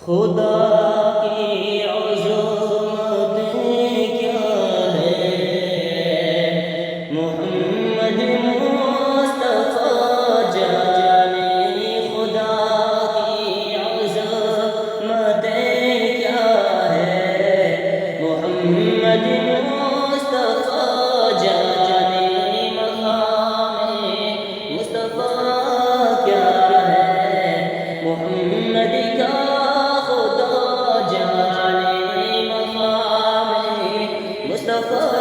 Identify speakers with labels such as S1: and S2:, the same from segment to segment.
S1: خدا کی عظمت کیا ہے، محمد مصطفیٰ جانے خدا کی عظمت کیا ہے، محمد مصطفیٰ جانے مقام مصطفیٰ کیا ہے، محمد کا مصطفیٰ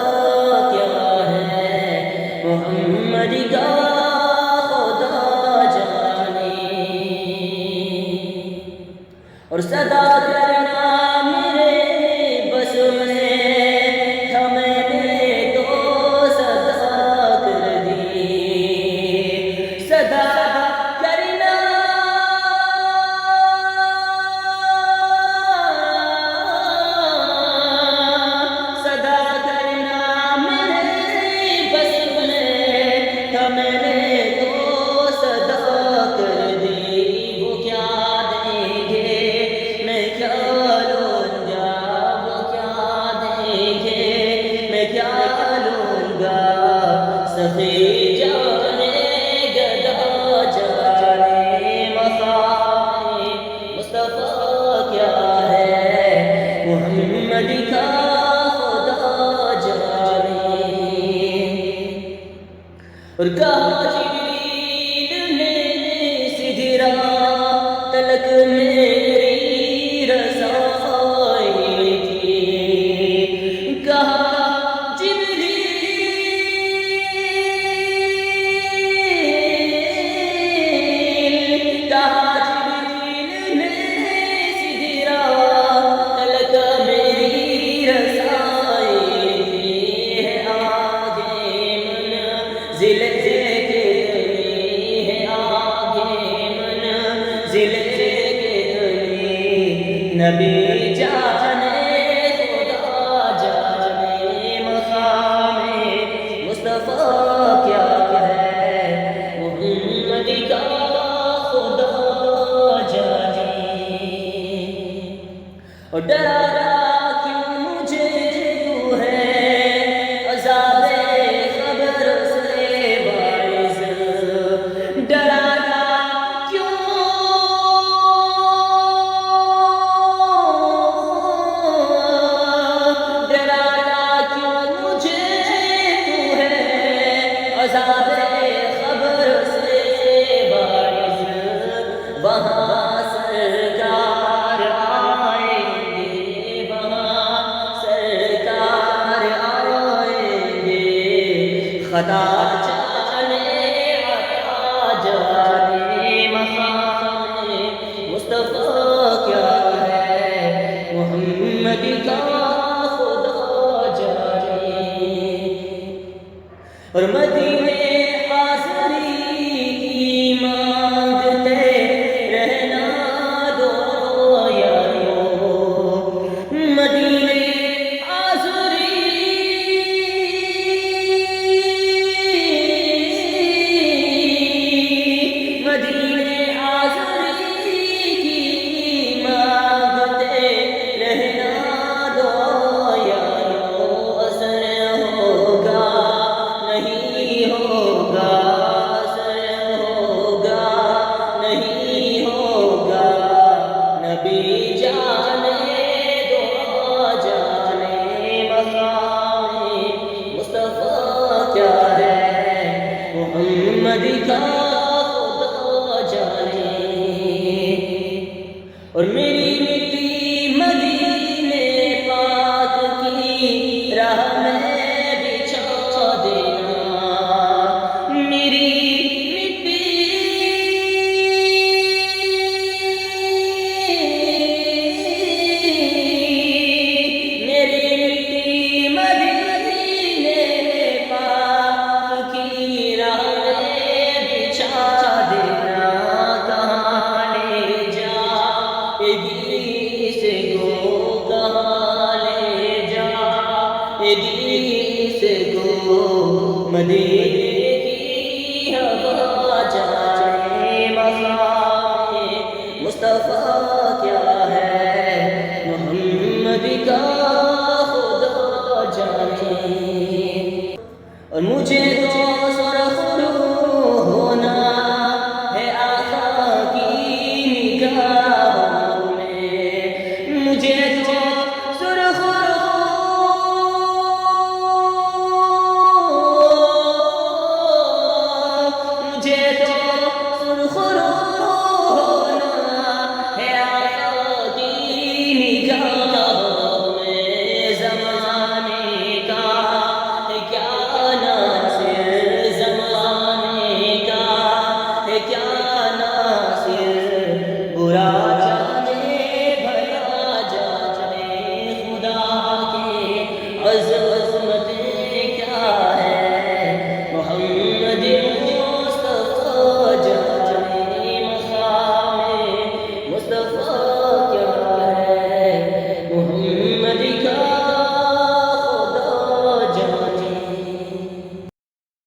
S1: کیا ہے، محمد کا خدا جانے، اور صدا کرنا میرے بس میں تھا، میں نے تو صدا کر دی، صدا کرنا میں نے تو صدا کر دی، وہ کیا دیں گے میں کیا لوں گا، وہ کیا دیں گے میں کیا لوں گا، سخی جانے گدا جانے مقام مصطفیٰ کیا ہے، محمد کا خدا جانے، اور کہا جبریل نے سدرا تلک میری رسائی کی، کہا جبریل نے سدرا تلک میری رسائی کی ہے، آگے منزل نبی جانے خدا جانے مقام مصطفیٰ کیا ہے، محمد کا خدا جانے، اور ڈرا کیوں مجھے تو ہے عذاب قبر سے باعث، ڈرا عذاب خبر سے باعث، وہاں سرکار آئیں گے، وہاں سرکار آئیں گے، خدا جانے عطا جانے مقام مصطفیٰ کیا ہے، محمد کا خدا جانے، اور مدینے حاضری کی مانگتے رہنا دو یارو، مدینے حاضری، مدینے حاضری کی مانگتے رہنا دو یارو، اثر ہوگا نہیں ہوگا، اثر ہوگا نہیں ہوگا، نبی جانے دعا جانے مقام مصطفیٰ کیا ہے، محمد کا خدا جانے، اور میری مٹی مدینے پاک کی راہ میں